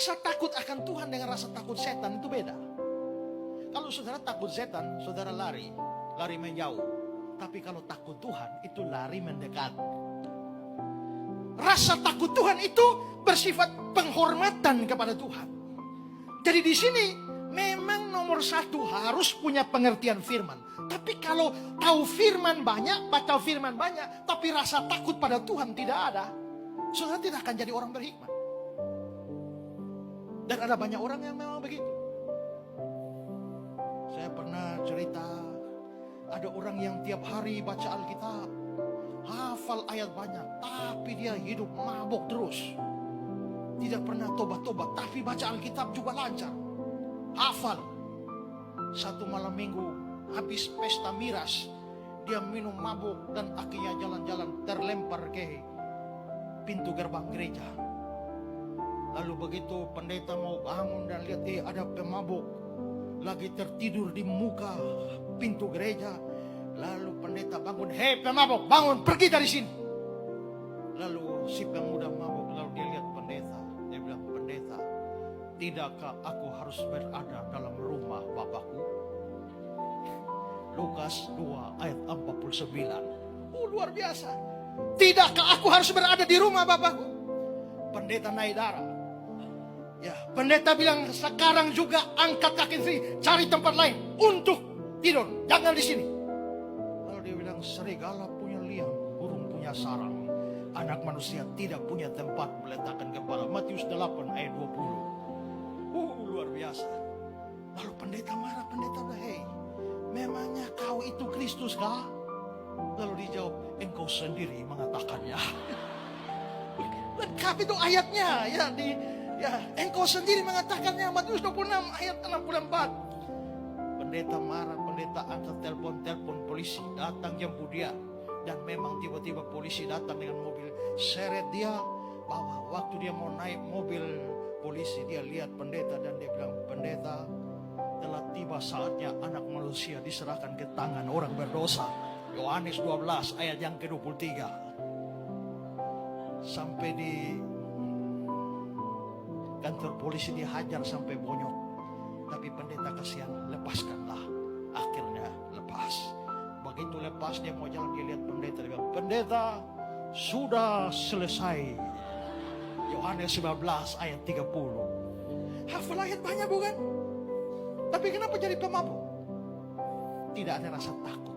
Rasa takut akan Tuhan dengan rasa takut setan itu beda. Kalau saudara takut setan, saudara lari menjauh. Tapi kalau takut Tuhan, itu lari mendekat. Rasa takut Tuhan itu bersifat penghormatan kepada Tuhan. Jadi di sini memang nomor satu harus punya pengertian firman. Tapi kalau tahu firman banyak, baca firman banyak, tapi rasa takut pada Tuhan tidak ada, saudara tidak akan jadi orang berhikmat. Dan ada banyak orang yang memang begitu. Saya pernah cerita, ada orang yang tiap hari baca Alkitab, hafal ayat banyak, tapi dia hidup mabuk terus. Tidak pernah tobat-tobat, tapi baca Alkitab juga lancar. Hafal. Satu malam minggu, habis pesta miras, dia minum mabuk dan akhirnya jalan-jalan terlempar ke pintu gerbang gereja. Lalu begitu pendeta mau bangun dan lihat ada pemabuk lagi tertidur di muka pintu gereja. Lalu pendeta bangun, "Hei pemabuk, bangun, pergi dari sini." Lalu si pemuda mabuk, lalu dia lihat pendeta. Dia bilang, "Pendeta, tidakkah aku harus berada dalam rumah Bapakku?" Lukas 2 ayat 49. Luar biasa. "Tidakkah aku harus berada di rumah Bapakku?" Pendeta naik darah. Ya, pendeta bilang, "Sekarang juga angkat kaki sendiri, cari tempat lain untuk tidur, jangan di sini." Lalu dia bilang, "Serigala punya liang, burung punya sarang, anak manusia tidak punya tempat meletakkan kepala." Matius 8 ayat 20. Luar biasa. Lalu pendeta marah, pendeta bilang, "Hei, memangnya kau itu Kristus kah?" Lalu dijawab, "Engkau sendiri mengatakannya." Lengkap itu ayatnya, engkau sendiri mengatakannya, Matius 26 ayat 64. Pendeta marah, pendeta angkat telepon polisi, datang jemput dia. Dan memang tiba-tiba polisi datang dengan mobil, seret dia, bahwa waktu dia mau naik mobil polisi, dia lihat pendeta dan dia bilang, "Pendeta, telah tiba saatnya anak manusia diserahkan ke tangan orang berdosa." Yohanes 12 ayat yang ke-23. Sampai di kantor polisi dihajar sampai bonyok. Tapi pendeta kasihan, "Lepaskanlah." Akhirnya lepas. Begitu lepas dia mau jalan, dia lihat pendeta, dia bilang, "Pendeta, sudah selesai." Yohanes 19 ayat 30. Hafal ayat banyak bukan? Tapi kenapa jadi pemabuk? Tidak ada rasa takut.